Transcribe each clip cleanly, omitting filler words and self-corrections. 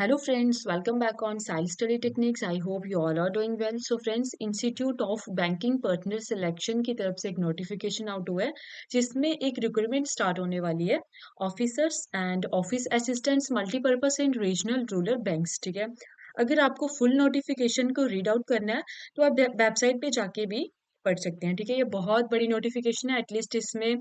Hello friends, welcome back on Sile Study Techniques. I hope you all are doing well. So friends, Institute of Banking Partner Selection की तरफ से एक notification out हुआ है जिसमें एक रिक्रूटमेंट स्टार्ट होने वाली है officers and office assistants multipurpose and regional rural banks. ठीक है, अगर आपको फुल नोटिफिकेशन को रीड आउट करना है तो आप वेबसाइट पे जाके भी पढ़ सकते हैं। ठीक है, ये बहुत बड़ी नोटिफिकेशन है, एटलीस्ट इसमें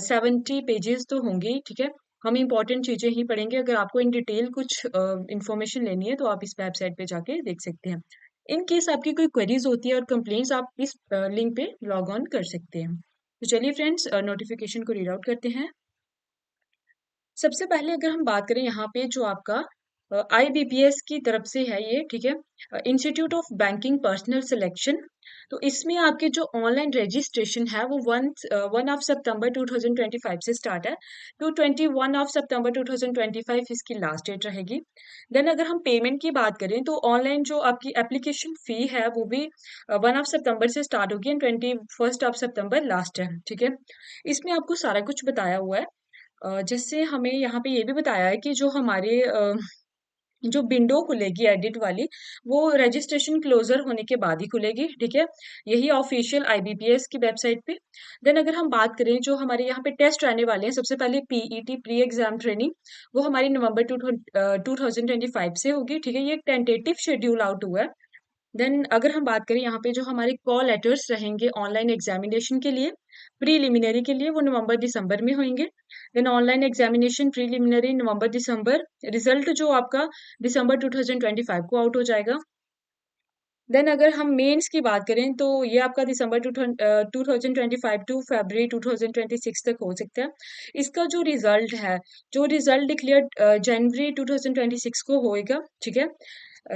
70 पेजेस तो होंगे ही। ठीक है, हम इंपॉर्टेंट चीजें ही पढ़ेंगे। अगर आपको इन डिटेल कुछ इंफॉर्मेशन लेनी है तो आप इस वेबसाइट पे जाके देख सकते हैं। इन केस आपकी कोई क्वेरीज होती है और कंप्लेंट्स, आप इस लिंक पे लॉग ऑन कर सकते हैं। तो चलिए फ्रेंड्स, नोटिफिकेशन को रीड आउट करते हैं। सबसे पहले अगर हम बात करें यहाँ पे जो आपका आईबीपीएस की तरफ से है ये। ठीक है, institute of banking personal selection. तो इसमें आपके जो ऑनलाइन रजिस्ट्रेशन है वो 1 सितंबर 2025 से स्टार्ट है तो 21 सितंबर 2025 इसकी लास्ट डेट रहेगी। देन अगर हम पेमेंट की बात करें तो ऑनलाइन जो आपकी एप्लीकेशन फी है वो भी 1 सितंबर से स्टार्ट होगी एंड 21 सितंबर लास्ट है। ठीक है, इसमें आपको सारा कुछ बताया हुआ है। जिससे हमें यहाँ पे ये भी बताया है कि जो हमारे जो विंडो खुलेगी एडिट वाली, वो रजिस्ट्रेशन क्लोजर होने के बाद ही खुलेगी। ठीक है, यही ऑफिशियल आईबीपीएस की वेबसाइट पे। देन अगर हम बात करें जो हमारे यहाँ पे टेस्ट रहने वाले हैं, सबसे पहले पीईटी प्री एग्जाम ट्रेनिंग, वो हमारी नवंबर 2025 से होगी। ठीक है, ये टेंटेटिव शेड्यूल आउट हुआ है। देन अगर हम बात करें यहाँ पे जो हमारे कॉल लेटर्स रहेंगे ऑनलाइन एग्जामिनेशन के लिए, प्रीलिमिनरी के लिए, वो नवंबर दिसंबर में होंगे। देन ऑनलाइन एग्जामिनेशन प्रीलिमिनरी नवंबर दिसंबर, रिजल्ट जो आपका दिसंबर 2025 को आउट हो जाएगा। देन अगर हम मेंस की बात करें तो ये आपका दिसंबर 2025 टू फरवरी 2026 तक हो सकता है। इसका जो रिजल्ट है, जो रिजल्ट डिक्लेयर जनवरी 2026 को होएगा। ठीक है,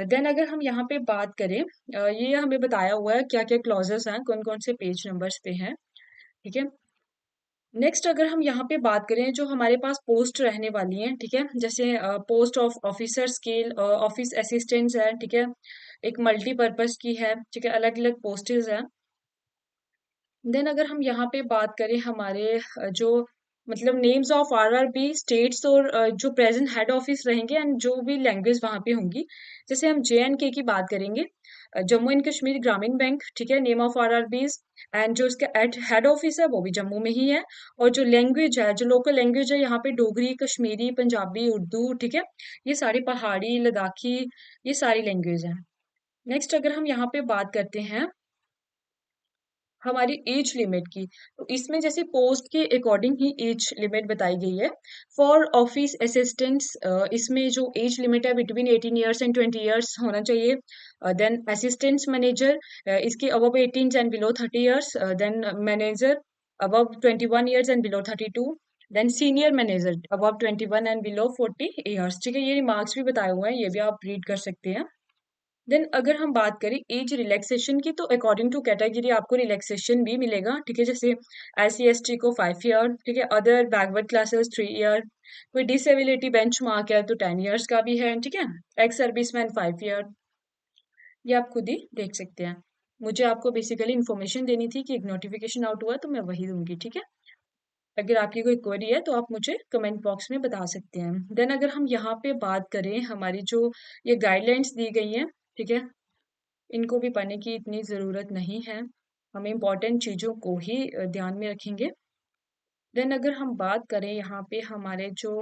देन अगर हम यहाँ पे बात करें, ये हमें बताया हुआ है क्या क्या क्लॉजेस हैं, कौन कौन से पेज नंबर्स पे हैं। ठीक है, नेक्स्ट अगर हम यहाँ पे बात करें जो हमारे पास पोस्ट रहने वाली हैं। ठीक है, जैसे post of officer scale office assistants है। ठीक है, एक मल्टीपर्पज की है। ठीक है, अलग अलग पोस्टेज हैं। देन अगर हम यहाँ पे बात करें हमारे जो मतलब नेम्स ऑफ आरआरबी स्टेट्स और जो प्रेजेंट हेड ऑफिस रहेंगे एंड जो भी लैंग्वेज वहाँ पे होंगी, जैसे हम जे एंड के की बात करेंगे, जम्मू एंड कश्मीर ग्रामीण बैंक। ठीक है, नेम ऑफ आरआरबीज एंड जो इसका हेड ऑफिस है वो भी जम्मू में ही है। और जो लैंग्वेज है, जो लोकल लैंग्वेज है यहाँ पे डोगरी, कश्मीरी, पंजाबी, उर्दू। ठीक है, ये सारी पहाड़ी, लद्दाखी, ये सारी लैंग्वेज हैं। नेक्स्ट अगर हम यहाँ पे बात करते हैं हमारी एज लिमिट की, तो इसमें जैसे पोस्ट के अकॉर्डिंग ही एज लिमिट बताई गई है। फॉर ऑफिस असिस्टेंट्स इसमें जो एज लिमिट है बिटवीन 18 ईयर्स एंड 20 ईयर्स होना चाहिए। देन असिस्टेंट्स मैनेजर इसके above 18 and below 30 years. Then manager above 21 years and below 32। Then senior manager above 21 and below 40 years. ठीक है, ये रिमार्क्स भी बताए हुए हैं, ये भी आप रीड कर सकते हैं। देन अगर हम बात करें एज रिलैक्सेशन की, तो अकॉर्डिंग टू कैटेगरी आपको रिलैक्सेशन भी मिलेगा। ठीक है, जैसे SC ST को 5 ईयर। ठीक है, अदर बैकवर्ड क्लासेस 3 ईयर। कोई डिसेबिलिटी बेंच मार्क है तो 10 ईयर्स का भी है। ठीक है, एक्स सर्विसमैन 5 ईयर। ये आप खुद ही देख सकते हैं। मुझे आपको बेसिकली इन्फॉर्मेशन देनी थी कि एक नोटिफिकेशन आउट हुआ है तो मैं वही दूंगी। ठीक है, अगर आपकी कोई क्वेरी है तो आप मुझे कमेंट बॉक्स में बता सकते हैं। देन अगर हम यहाँ पे बात करें हमारी जो ये गाइडलाइंस दी गई हैं, ठीक है, इनको भी पढ़ने की इतनी ज़रूरत नहीं है। हम इम्पोर्टेंट चीज़ों को ही ध्यान में रखेंगे। देन अगर हम बात करें यहाँ पे हमारे जो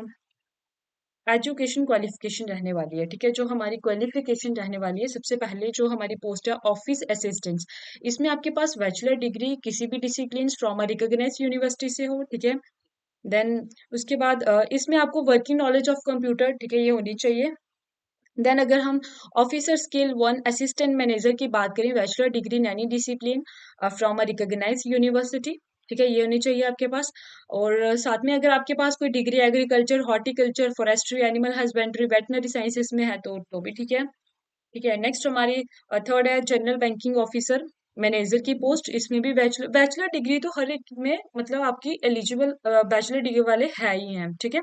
एजुकेशन क्वालिफिकेशन रहने वाली है। ठीक है, जो हमारी क्वालिफिकेशन रहने वाली है, सबसे पहले जो हमारी पोस्ट है ऑफिस असिस्टेंट्स, इसमें आपके पास बैचलर डिग्री किसी भी discipline from a recognized university से हो। ठीक है, देन उसके बाद इसमें आपको वर्किंग नॉलेज ऑफ कंप्यूटर, ठीक है, ये होनी चाहिए। देन अगर हम ऑफिसर स्किल 1 असिस्टेंट मैनेजर की बात करें, bachelor degree in any discipline from a recognize university. ठीक है, ये होनी चाहिए आपके पास। और साथ में अगर आपके पास कोई degree agriculture, horticulture, forestry, animal husbandry, veterinary sciences में है तो भी ठीक है। ठीक है, नेक्स्ट हमारी थर्ड है जनरल बैंकिंग ऑफिसर मैनेजर की पोस्ट। इसमें भी बैचलर बैचलर डिग्री तो हर एक में मतलब आपकी एलिजिबल बैचलर डिग्री वाले है ही हैं। ठीक है,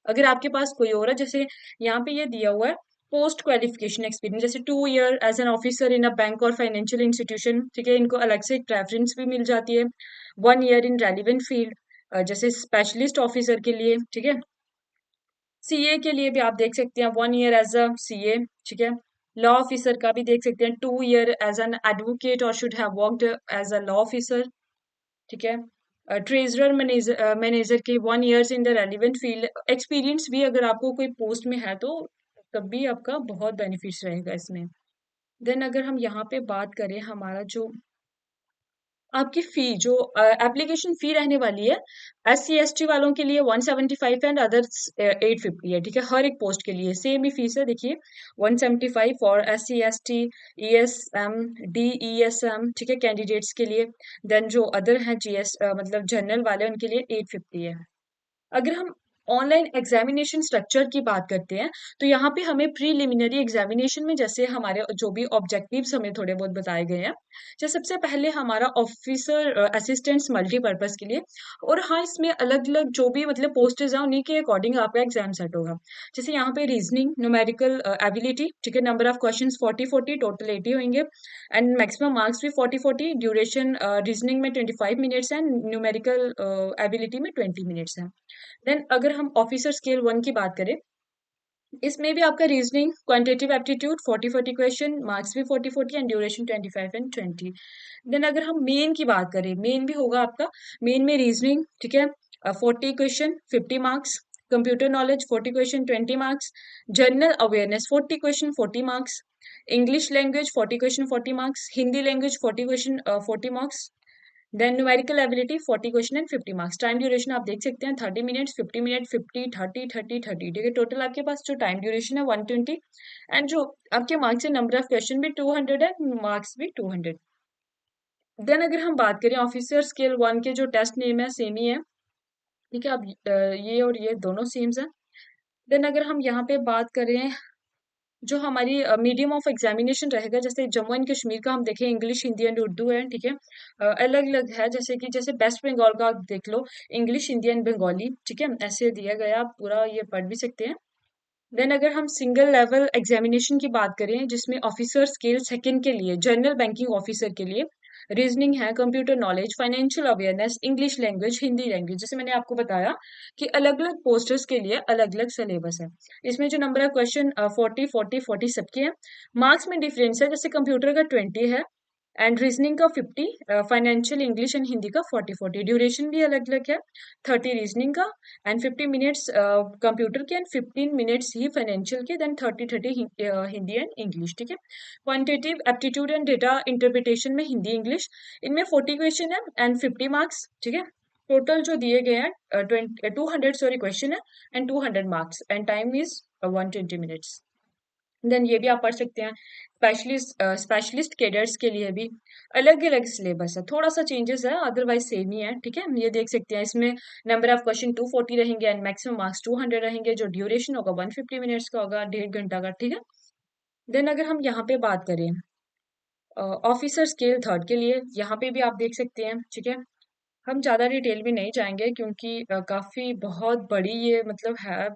अगर आपके पास कोई और है, जैसे यहाँ पे ये दिया हुआ है पोस्ट क्वालिफिकेशन एक्सपीरियंस, जैसे 2 year as an officer in a bank और फाइनेंशियल इंस्टीट्यूशन। ठीक है, इनको अलग से एक प्रेफरेंस भी मिल जाती है। 1 ईयर इन रेलिवेंट फील्ड, जैसे स्पेशलिस्ट ऑफिसर के लिए। ठीक है, सीए के लिए भी आप देख सकते हैं 1 ईयर एज अ सीए, ठीक है। लॉ ऑफिसर का भी देख सकते हैं 2 ईयर एज एन एडवोकेट और should have worked as a law officer, ठीक है। ट्रेजरर मैनेजर मैनेजर के 1 years in the relevant field experience भी अगर आपको कोई पोस्ट में है तो तब भी आपका बहुत बेनिफिट रहेगा इसमें। देन अगर हम यहाँ पे बात करें हमारा जो आपकी फी जो एप्लीकेशन फी रहने वाली है, एस सी एस टी वालों के लिए 175 एंड अदर्स 850 है, ठीक है। हर एक पोस्ट के लिए सेम ही फीस है, देखिए 175 for S C S T, E S M, D E S M, ठीक है, कैंडिडेट्स के लिए। देन जो अदर हैं जी एस मतलब जनरल वाले उनके लिए 850 है। अगर हम ऑनलाइन एग्जामिनेशन स्ट्रक्चर की बात करते हैं तो यहाँ पे हमें प्रीलिमिनरी एग्जामिनेशन में जैसे हमारे जो भी ऑब्जेक्टिव्स हमें थोड़े बहुत बताए गए हैं, जैसे सबसे पहले हमारा ऑफिसर असिस्टेंट्स मल्टीपर्पज के लिए, और हाँ इसमें अलग अलग जो भी मतलब पोस्टेज हैं उन्हीं के अकॉर्डिंग आपका एग्जाम सेट होगा। जैसे यहाँ पे रीजनिंग, न्यूमेरिकल एबिलिटी, ठीक है, नंबर ऑफ क्वेश्चन 40-40, टोटल 80 होंगे एंड मैक्सिमम मार्क्स भी 40-40, ड्यूरेशन रीजनिंग में 25 मिनट्स है, न्यूमेरिकल एबिलिटी में 20 मिनट्स है। देन अगर हम ऑफिसर स्केल 1 की बात करें, इसमें भी आपका reasoning, quantitative aptitude 40-40 question, marks भी 40-40 एंड ड्यूरेशन 25 एंड 20। देन अगर हम मेन की बात करें, मेन भी होगा आपका, मेन में रीजनिंग, ठीक है, 40 question 50 marks, computer knowledge 40 question 20 marks, general awareness 40 question 40 marks, English language 40 question 40 marks, Hindi language 40 question 40 marks, then numerical ability 40 question and 50 marks. Time duration आप देख सकते हैं 30 मिनट्स, 50 मिनट, 50, 30, 30, 30, ठीक है। टोटल आपके पास जो टाइम ड्यूरेशन है 120 एंड जो आपके मार्क्स है, नंबर ऑफ क्वेश्चन भी 200 है, मार्क्स भी 200। देन अगर हम बात करें ऑफिसर स्केल 1 के जो टेस्ट नेम है सेम ही है, ठीक है। अब ये और ये दोनों सेम्स हैं। देन अगर हम यहाँ पे बात करें जो हमारी मीडियम ऑफ एग्जामिनेशन रहेगा, जैसे जम्मू एंड कश्मीर का हम देखें इंग्लिश, हिंदी एंड उर्दू है, ठीक है। अलग अलग है, जैसे कि जैसे वेस्ट बंगाल का आप देख लो, इंग्लिश, हिंदी एंड बंगाली, ठीक है, ऐसे दिया गया, आप पूरा ये पढ़ भी सकते हैं। देन अगर हम सिंगल लेवल एग्जामिनेशन की बात करें जिसमें ऑफिसर स्केल सेकंड के लिए जनरल बैंकिंग ऑफिसर के लिए रीजनिंग है, computer knowledge, financial awareness, English language, Hindi language, जैसे मैंने आपको बताया कि अलग अलग पोस्टर्स के लिए अलग अलग सिलेबस है। इसमें जो नंबर ऑफ क्वेश्चन 40-40-40 सबके हैं, मार्क्स में डिफरेंस है, जैसे कंप्यूटर का 20 है एंड रीजनिंग का 50, फाइनेंशियल, इंग्लिश एंड हिंदी का 40-40, ड्यूरेशन भी अलग अलग है, 30 रीजनिंग का एंड 50 मिनट्स कंप्यूटर के एंड 15 मिनट्स ही फाइनेंशियल के, देन 30-30 हिंदी एंड इंग्लिश, ठीक है। Quantitative aptitude and data interpretation में हिंदी इंग्लिश, इनमें 40 क्वेश्चन है एंड 50 मार्क्स, ठीक है। टोटल जो दिए गए हैं 200 सॉरी क्वेश्चन है and 200 marks and time is 120 minutes. Then ये भी आप पढ़ सकते हैं। स्पेशलिस्ट कैडर्स के लिए भी अलग अलग सिलेबस है, थोड़ा सा चेंजेस है, अदरवाइज सेम ही है, ठीक है। ये देख सकते हैं, इसमें नंबर ऑफ क्वेश्चन 240 रहेंगे एंड मैक्सिमम मार्क्स 200 रहेंगे, जो ड्यूरेशन होगा 150 मिनट्स का होगा, 1.5 घंटा का, ठीक है। देन अगर हम यहाँ पे बात करें ऑफिसर स्केल थर्ड के लिए, यहाँ पे भी आप देख सकते हैं, ठीक है। हम ज़्यादा डिटेल में नहीं जाएंगे क्योंकि काफ़ी बहुत बड़ी ये मतलब है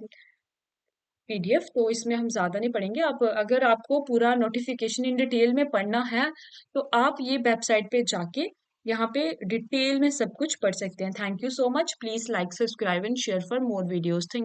पीडीएफ, तो इसमें हम ज़्यादा नहीं पढ़ेंगे। अब अगर आपको पूरा नोटिफिकेशन इन डिटेल में पढ़ना है तो आप ये वेबसाइट पे जाके यहाँ पे डिटेल में सब कुछ पढ़ सकते हैं। Thank you so much. Please like, subscribe and share for more videos. Thank